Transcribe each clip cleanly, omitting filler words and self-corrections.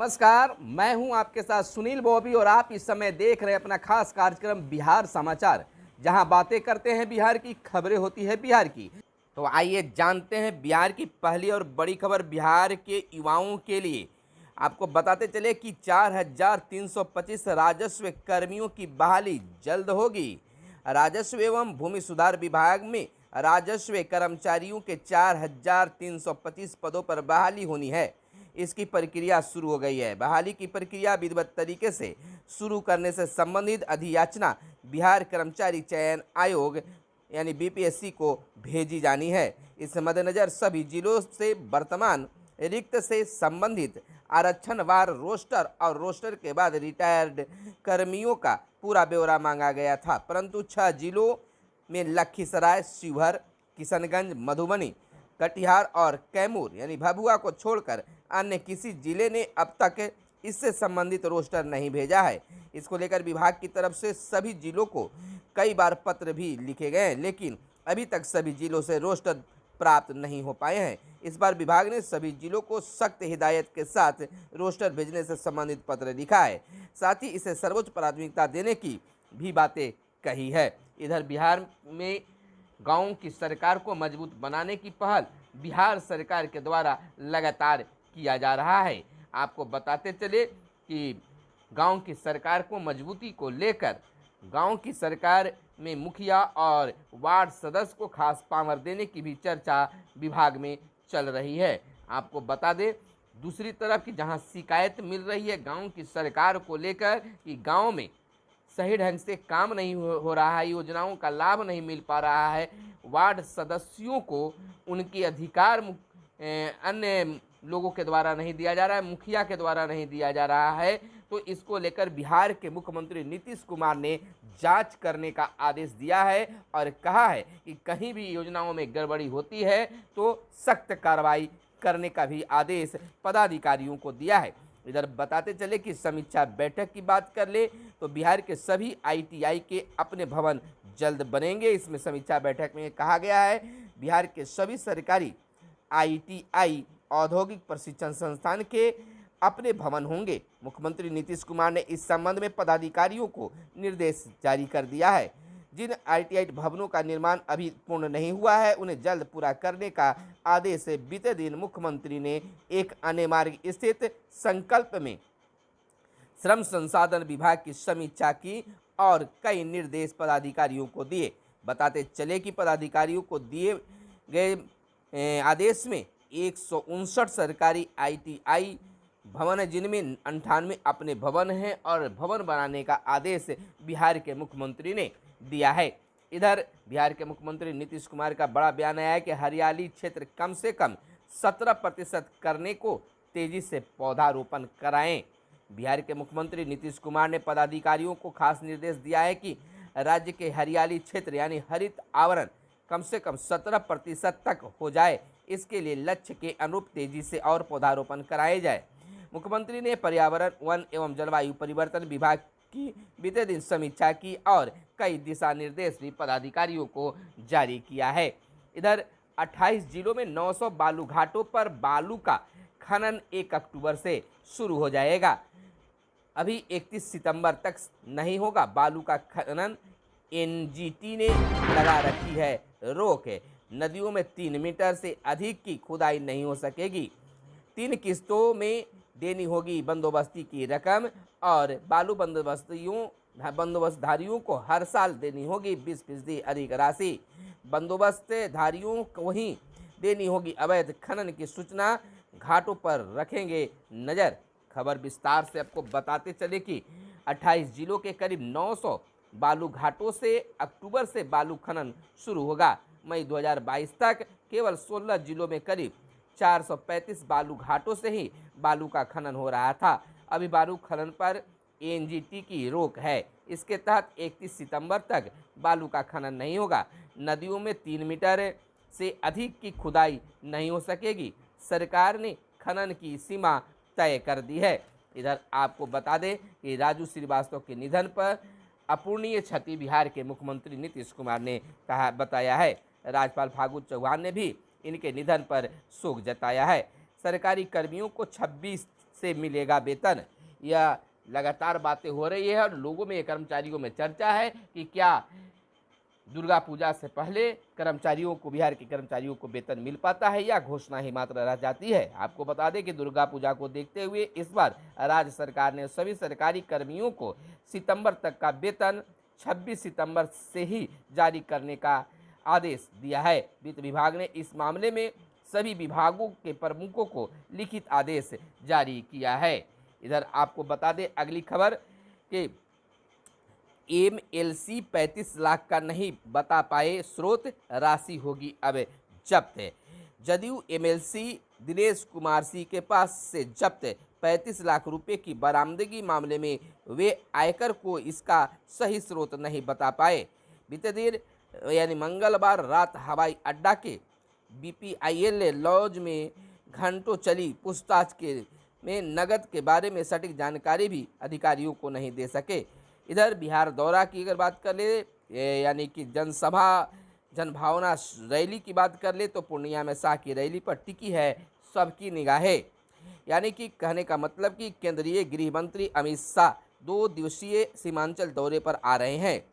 नमस्कार, मैं हूं आपके साथ सुनील बॉबी और आप इस समय देख रहे हैं अपना खास कार्यक्रम बिहार समाचार, जहां बातें करते हैं बिहार की, खबरें होती है बिहार की। तो आइए जानते हैं बिहार की पहली और बड़ी खबर बिहार के युवाओं के लिए। आपको बताते चले कि 4,325 राजस्व कर्मियों की बहाली जल्द होगी। राजस्व एवं भूमि सुधार विभाग में राजस्व कर्मचारियों के 4,325 पदों पर बहाली होनी है। इसकी प्रक्रिया शुरू हो गई है। बहाली की प्रक्रिया विधिवत तरीके से शुरू करने से संबंधित अधियाचना बिहार कर्मचारी चयन आयोग यानी बीपीएससी को भेजी जानी है। इस मद्देनजर सभी जिलों से वर्तमान रिक्त से संबंधित आरक्षणवार रोस्टर और रोस्टर के बाद रिटायर्ड कर्मियों का पूरा ब्यौरा मांगा गया था, परंतु 6 जिलों में लखीसराय, शिवहर, किशनगंज, मधुबनी, कटिहार और कैमूर यानी भभुआ को छोड़कर अन्य किसी जिले ने अब तक इससे संबंधित रोस्टर नहीं भेजा है। इसको लेकर विभाग की तरफ से सभी जिलों को कई बार पत्र भी लिखे गए हैं, लेकिन अभी तक सभी जिलों से रोस्टर प्राप्त नहीं हो पाए हैं। इस बार विभाग ने सभी जिलों को सख्त हिदायत के साथ रोस्टर भेजने से संबंधित पत्र लिखा है। साथ ही इसे सर्वोच्च प्राथमिकता देने की भी बातें कही है। इधर बिहार में गाँव की सरकार को मजबूत बनाने की पहल बिहार सरकार के द्वारा लगातार किया जा रहा है। आपको बताते चले कि गांव की सरकार को मजबूती को लेकर गांव की सरकार में मुखिया और वार्ड सदस्य को खास पावर देने की भी चर्चा विभाग में चल रही है। आपको बता दें, दूसरी तरफ कि जहां शिकायत मिल रही है गांव की सरकार को लेकर कि गांव में सही ढंग से काम नहीं हो रहा है, योजनाओं का लाभ नहीं मिल पा रहा है, वार्ड सदस्यों को उनकी अधिकार अन्य लोगों के द्वारा नहीं दिया जा रहा है, मुखिया के द्वारा नहीं दिया जा रहा है, तो इसको लेकर बिहार के मुख्यमंत्री नीतीश कुमार ने जांच करने का आदेश दिया है और कहा है कि कहीं भी योजनाओं में गड़बड़ी होती है तो सख्त कार्रवाई करने का भी आदेश पदाधिकारियों को दिया है। इधर बताते चले कि समीक्षा बैठक की बात कर ले तो बिहार के सभी आईटीआई के अपने भवन जल्द बनेंगे। इसमें समीक्षा बैठक में कहा गया है बिहार के सभी सरकारी आईटीआई औद्योगिक प्रशिक्षण संस्थान के अपने भवन होंगे। मुख्यमंत्री नीतीश कुमार ने इस संबंध में पदाधिकारियों को निर्देश जारी कर दिया है। जिन आईटीआई भवनों का निर्माण अभी पूर्ण नहीं हुआ है उन्हें जल्द पूरा करने का आदेश बीते दिन मुख्यमंत्री ने एक अन्य मार्ग स्थित संकल्प में श्रम संसाधन विभाग की समीक्षा की और कई निर्देश पदाधिकारियों को दिए। बताते चले कि पदाधिकारियों को दिए गए आदेश में 159 सरकारी आईटीआई भवन है, जिनमें 98 अपने भवन हैं और भवन बनाने का आदेश बिहार के मुख्यमंत्री ने दिया है। इधर बिहार के मुख्यमंत्री नीतीश कुमार का बड़ा बयान आया है कि हरियाली क्षेत्र कम से कम 17% करने को तेजी से पौधारोपण कराएं। बिहार के मुख्यमंत्री नीतीश कुमार ने पदाधिकारियों को खास निर्देश दिया है कि राज्य के हरियाली क्षेत्र यानी हरित आवरण कम से कम 17% तक हो जाए। इसके लिए लक्ष्य के अनुरूप तेजी से और पौधारोपण कराए जाए। मुख्यमंत्री ने पर्यावरण, वन एवं जलवायु परिवर्तन विभाग की बीते दिन समीक्षा की और कई दिशा निर्देश भी पदाधिकारियों को जारी किया है। इधर 28 जिलों में 900 बालू घाटों पर बालू का खनन 1 अक्टूबर से शुरू हो जाएगा। अभी 31 सितंबर तक नहीं होगा बालू का खनन। एनजीटी ने लगा रखी है रोक है। नदियों में 3 मीटर से अधिक की खुदाई नहीं हो सकेगी। 3 किस्तों में देनी होगी बंदोबस्ती की रकम और बालू बंदोबस्तधारियों को हर साल देनी होगी 20% अधिक राशि। बंदोबस्तधारियों को ही देनी होगी अवैध खनन की सूचना, घाटों पर रखेंगे नज़र। खबर विस्तार से आपको बताते चले कि 28 जिलों के करीब 900 बालू घाटों से अक्टूबर से बालू खनन शुरू होगा। मई 2022 तक केवल 16 जिलों में करीब 435 बालू घाटों से ही बालू का खनन हो रहा था। अभी बालू खनन पर एनजीटी की रोक है। इसके तहत 31 सितंबर तक बालू का खनन नहीं होगा। नदियों में 3 मीटर से अधिक की खुदाई नहीं हो सकेगी। सरकार ने खनन की सीमा तय कर दी है। इधर आपको बता दें कि राजू श्रीवास्तव के निधन पर अपूर्णीय क्षति बिहार के मुख्यमंत्री नीतीश कुमार ने बताया है। राज्यपाल फागू चौहान ने भी इनके निधन पर शोक जताया है। सरकारी कर्मियों को 26 से मिलेगा वेतन। यह लगातार बातें हो रही है और लोगों में, कर्मचारियों में चर्चा है कि क्या दुर्गा पूजा से पहले कर्मचारियों को, बिहार के कर्मचारियों को वेतन मिल पाता है या घोषणा ही मात्र रह जाती है। आपको बता दें कि दुर्गा पूजा को देखते हुए इस बार राज्य सरकार ने सभी सरकारी कर्मियों को सितंबर तक का वेतन 26 सितंबर से ही जारी करने का आदेश दिया है। वित्त विभाग ने इस मामले में सभी विभागों के प्रमुखों को लिखित आदेश जारी किया है। इधर आपको बता दें अगली खबर कि एमएलसी 35 लाख का नहीं बता पाए स्रोत, राशि होगी अब जब्त। जदयू एमएलसी दिनेश कुमार सिंह के पास से जब्त 35 लाख रुपए की बरामदगी मामले में वे आयकर को इसका सही स्रोत नहीं बता पाए। बीते दिन यानी मंगलवार रात हवाई अड्डा के बीपीआईएल लॉज में घंटों चली पूछताछ के में नगद के बारे में सटीक जानकारी भी अधिकारियों को नहीं दे सके। इधर बिहार दौरा की अगर बात कर ले, यानी कि जनसभा जनभावना रैली की बात कर ले, तो पूर्णिया में शाह की रैली पर टिकी है सबकी निगाहें। यानी कि कहने का मतलब कि केंद्रीय गृह मंत्री अमित शाह 2 दिवसीय सीमांचल दौरे पर आ रहे हैं।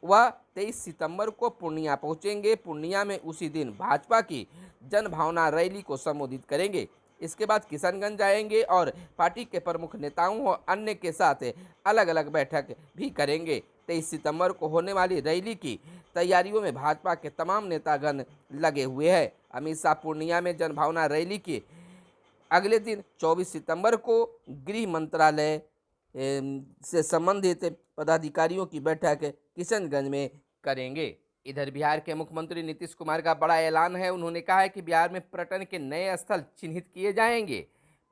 वह 23 सितंबर को पूर्णिया पहुंचेंगे। पूर्णिया में उसी दिन भाजपा की जनभावना रैली को संबोधित करेंगे। इसके बाद किशनगंज जाएंगे और पार्टी के प्रमुख नेताओं और अन्य के साथ अलग अलग बैठक भी करेंगे। 23 सितंबर को होने वाली रैली की तैयारियों में भाजपा के तमाम नेतागण लगे हुए हैं। अमित शाह पूर्णिया में जनभावना रैली के अगले दिन 24 सितंबर को गृह मंत्रालय से संबंधित पदाधिकारियों की बैठक किशनगंज में करेंगे। इधर बिहार के मुख्यमंत्री नीतीश कुमार का बड़ा ऐलान है। उन्होंने कहा है कि बिहार में पर्यटन के नए स्थल चिन्हित किए जाएंगे।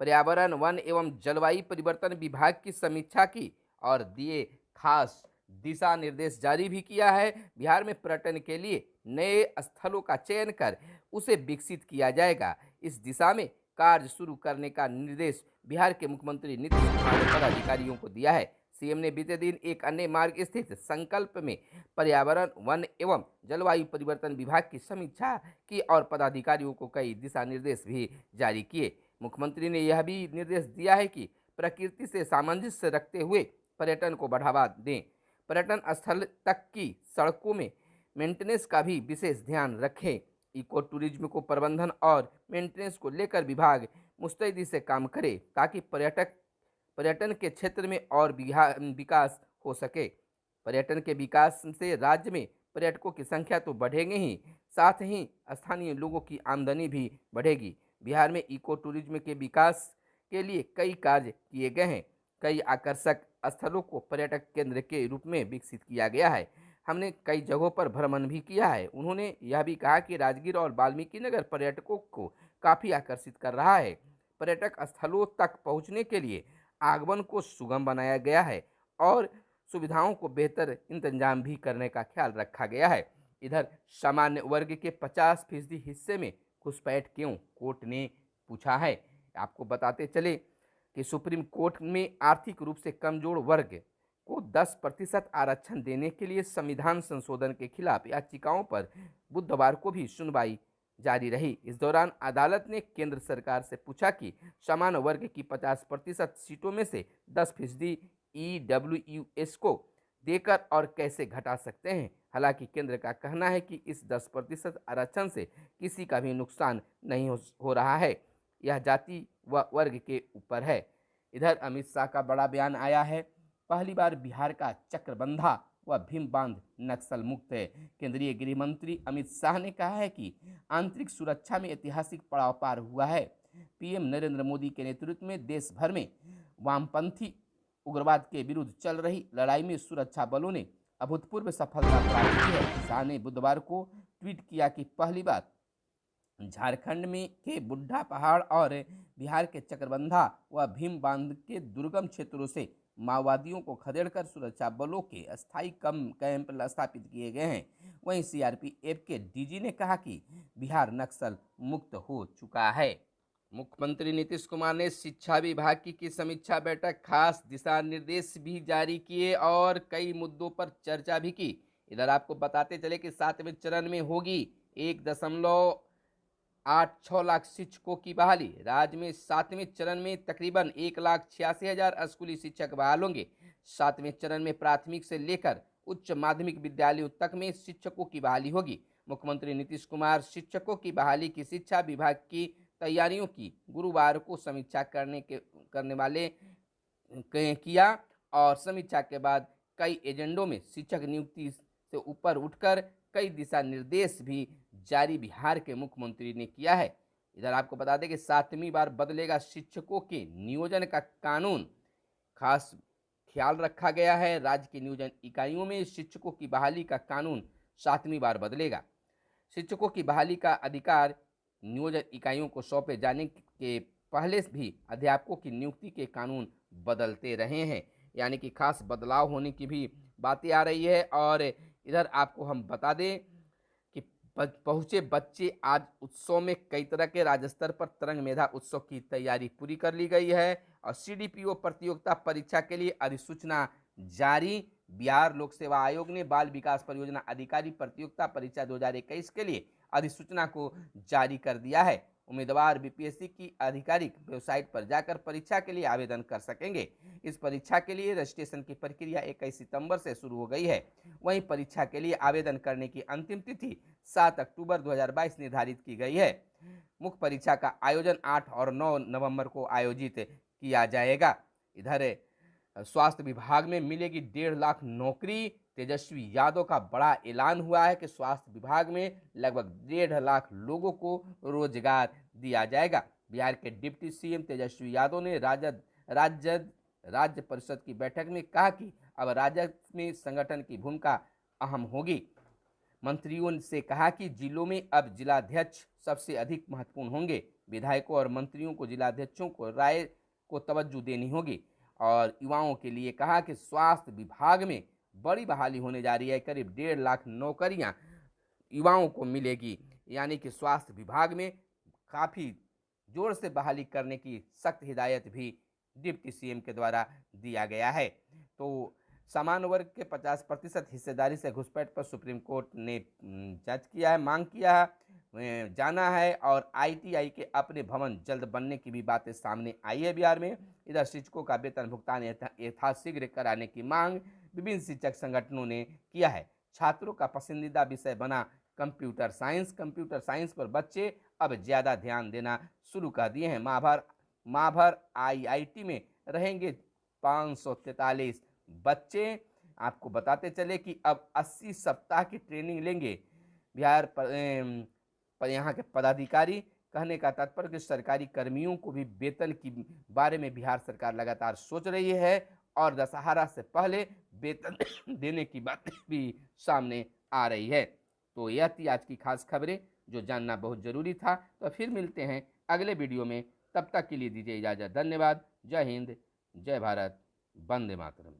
पर्यावरण, वन एवं जलवायु परिवर्तन विभाग की समीक्षा की और दिए खास दिशा निर्देश जारी भी किया है। बिहार में पर्यटन के लिए नए स्थलों का चयन कर उसे विकसित किया जाएगा। इस दिशा में कार्य शुरू करने का निर्देश बिहार के मुख्यमंत्री नीतीश कुमार ने पदाधिकारियों को दिया है। सीएम ने बीते दिन एक अन्य मार्ग स्थित संकल्प में पर्यावरण, वन एवं जलवायु परिवर्तन विभाग की समीक्षा की और पदाधिकारियों को कई दिशा निर्देश भी जारी किए। मुख्यमंत्री ने यह भी निर्देश दिया है कि प्रकृति से सामंजस्य रखते हुए पर्यटन को बढ़ावा दें। पर्यटन स्थल तक की सड़कों में मेंटेनेंस का भी विशेष ध्यान रखें। इको टूरिज्म को प्रबंधन और मेंटेनेंस को लेकर विभाग मुस्तैदी से काम करे ताकि पर्यटन के क्षेत्र में और विकास हो सके। पर्यटन के विकास से राज्य में पर्यटकों की संख्या तो बढ़ेगी ही, साथ ही स्थानीय लोगों की आमदनी भी बढ़ेगी। बिहार में इको टूरिज्म के विकास के लिए कई कार्य किए गए हैं। कई आकर्षक स्थलों को पर्यटक केंद्र के रूप में विकसित किया गया है। हमने कई जगहों पर भ्रमण भी किया है। उन्होंने यह भी कहा कि राजगीर और वाल्मीकि नगर पर्यटकों को काफ़ी आकर्षित कर रहा है। पर्यटक स्थलों तक पहुंचने के लिए आगमन को सुगम बनाया गया है और सुविधाओं को बेहतर इंतजाम भी करने का ख्याल रखा गया है। इधर सामान्य वर्ग के 50% हिस्से में घुसपैठ क्यों, कोर्ट ने पूछा है। आपको बताते चले कि सुप्रीम कोर्ट में आर्थिक रूप से कमजोर वर्ग को 10% आरक्षण देने के लिए संविधान संशोधन के खिलाफ याचिकाओं पर बुधवार को भी सुनवाई जारी रही। इस दौरान अदालत ने केंद्र सरकार से पूछा कि सामान्य वर्ग की 50% सीटों में से 10% ईडब्ल्यूएस को देकर और कैसे घटा सकते हैं। हालांकि केंद्र का कहना है कि इस 10% आरक्षण से किसी का भी नुकसान नहीं हो रहा है, यह जाति व वर्ग के ऊपर है। इधर अमित शाह का बड़ा बयान आया है। पहली बार बिहार का चक्रबंधा व भीम बांध नक्सल मुक्त है। केंद्रीय गृह मंत्री अमित शाह ने कहा है कि आंतरिक सुरक्षा में ऐतिहासिक पड़ाव पार हुआ है। पीएम नरेंद्र मोदी के नेतृत्व में देश भर में वामपंथी उग्रवाद के विरुद्ध चल रही लड़ाई में सुरक्षा बलों ने अभूतपूर्व सफलता प्राप्त की है। शाह ने बुधवार को ट्वीट किया कि पहली बार झारखंड में के बुढ़ा पहाड़ और बिहार के चक्रबंधा व भीम बांध के दुर्गम क्षेत्रों से माओवादियों को खदेड़कर सुरक्षा बलों के अस्थायी कैंप स्थापित किए गए हैं। वहीं सीआरपीएफ के डीजी ने कहा कि बिहार नक्सल मुक्त हो चुका है। मुख्यमंत्री नीतीश कुमार ने शिक्षा विभाग की समीक्षा बैठक, खास दिशा निर्देश भी जारी किए और कई मुद्दों पर चर्चा भी की। इधर आपको बताते चले कि 7वें चरण में होगी 1.5 8-6 लाख शिक्षकों की बहाली। राज्य में 7वें चरण में तकरीबन 1,86,000 स्कूली शिक्षक बहाल होंगे। 7वें चरण में प्राथमिक से लेकर उच्च माध्यमिक विद्यालयों तक में शिक्षकों की बहाली होगी। मुख्यमंत्री नीतीश कुमार शिक्षकों की बहाली की शिक्षा विभाग की तैयारियों की गुरुवार को समीक्षा करने वाले किया और समीक्षा के बाद कई एजेंडों में शिक्षक नियुक्ति से ऊपर उठकर कई दिशा निर्देश भी जारी बिहार के मुख्यमंत्री ने किया है। इधर आपको बता दें कि 7वीं बार बदलेगा शिक्षकों के नियोजन का कानून, खास ख्याल रखा गया है। राज्य की नियोजन इकाइयों में शिक्षकों की बहाली का कानून 7वीं बार बदलेगा। शिक्षकों की बहाली का अधिकार नियोजन इकाइयों को सौंपे जाने के पहले भी अध्यापकों की नियुक्ति के कानून बदलते रहे हैं, यानी कि खास बदलाव होने की भी बातें आ रही है। और इधर आपको हम बता दें कि पहुंचे बच्चे आज उत्सव में कई तरह के राज्य स्तर पर तरंग मेधा उत्सव की तैयारी पूरी कर ली गई है और सीडीपीओ प्रतियोगिता परीक्षा के लिए अधिसूचना जारी। बिहार लोक सेवा आयोग ने बाल विकास परियोजना अधिकारी प्रतियोगिता परीक्षा 2021 के लिए अधिसूचना को जारी कर दिया है। उम्मीदवार बीपीएससी की आधिकारिक वेबसाइट पर जाकर परीक्षा के लिए आवेदन कर सकेंगे। इस परीक्षा के लिए रजिस्ट्रेशन की प्रक्रिया 21 सितंबर से शुरू हो गई है। वहीं परीक्षा के लिए आवेदन करने की अंतिम तिथि 7 अक्टूबर 2022 निर्धारित की गई है। मुख्य परीक्षा का आयोजन 8 और 9 नवंबर को आयोजित किया जाएगा। इधर स्वास्थ्य विभाग में मिलेगी 1.5 लाख नौकरी। तेजस्वी यादव का बड़ा ऐलान हुआ है कि स्वास्थ्य विभाग में लगभग 1.5 लाख लोगों को रोजगार दिया जाएगा। बिहार के डिप्टी सीएम तेजस्वी यादव ने राज्य परिषद की बैठक में कहा कि अब राज्य में संगठन की भूमिका अहम होगी। मंत्रियों से कहा कि जिलों में अब जिलाध्यक्ष सबसे अधिक महत्वपूर्ण होंगे। विधायकों और मंत्रियों को जिलाध्यक्षों को राय को तवज्जो देनी होगी। और युवाओं के लिए कहा कि स्वास्थ्य विभाग में बड़ी बहाली होने जा रही है। करीब 1.5 लाख नौकरियां युवाओं को मिलेगी, यानी कि स्वास्थ्य विभाग में काफ़ी जोर से बहाली करने की सख्त हिदायत भी डिप्टी सीएम के द्वारा दिया गया है। तो सामान्य वर्ग के 50% हिस्सेदारी से घुसपैठ पर सुप्रीम कोर्ट ने जज किया है, मांग किया है, जाना है। और आईटीआई के अपने भवन जल्द बनने की भी बातें सामने आई है बिहार में। इधर शिक्षकों का वेतन भुगतान यथाशीघ्र कराने की मांग विभिन्न शिक्षक संगठनों ने किया है। छात्रों का पसंदीदा विषय बना कंप्यूटर साइंस पर बच्चे अब ज़्यादा ध्यान देना शुरू कर दिए हैं। माभर आईआईटी में रहेंगे 543 बच्चे। आपको बताते चले कि अब 80 सप्ताह की ट्रेनिंग लेंगे बिहार पर यहाँ के पदाधिकारी। कहने का तात्पर्य कि सरकारी कर्मियों को भी वेतन की बारे में बिहार सरकार लगातार सोच रही है और दशहरा से पहले वेतन देने की बातें भी सामने आ रही है। तो यह थी आज की खास खबरें जो जानना बहुत ज़रूरी था। तो फिर मिलते हैं अगले वीडियो में, तब तक के लिए दीजिए इजाज़त। धन्यवाद। जय हिंद, जय भारत, वंदे मातरम।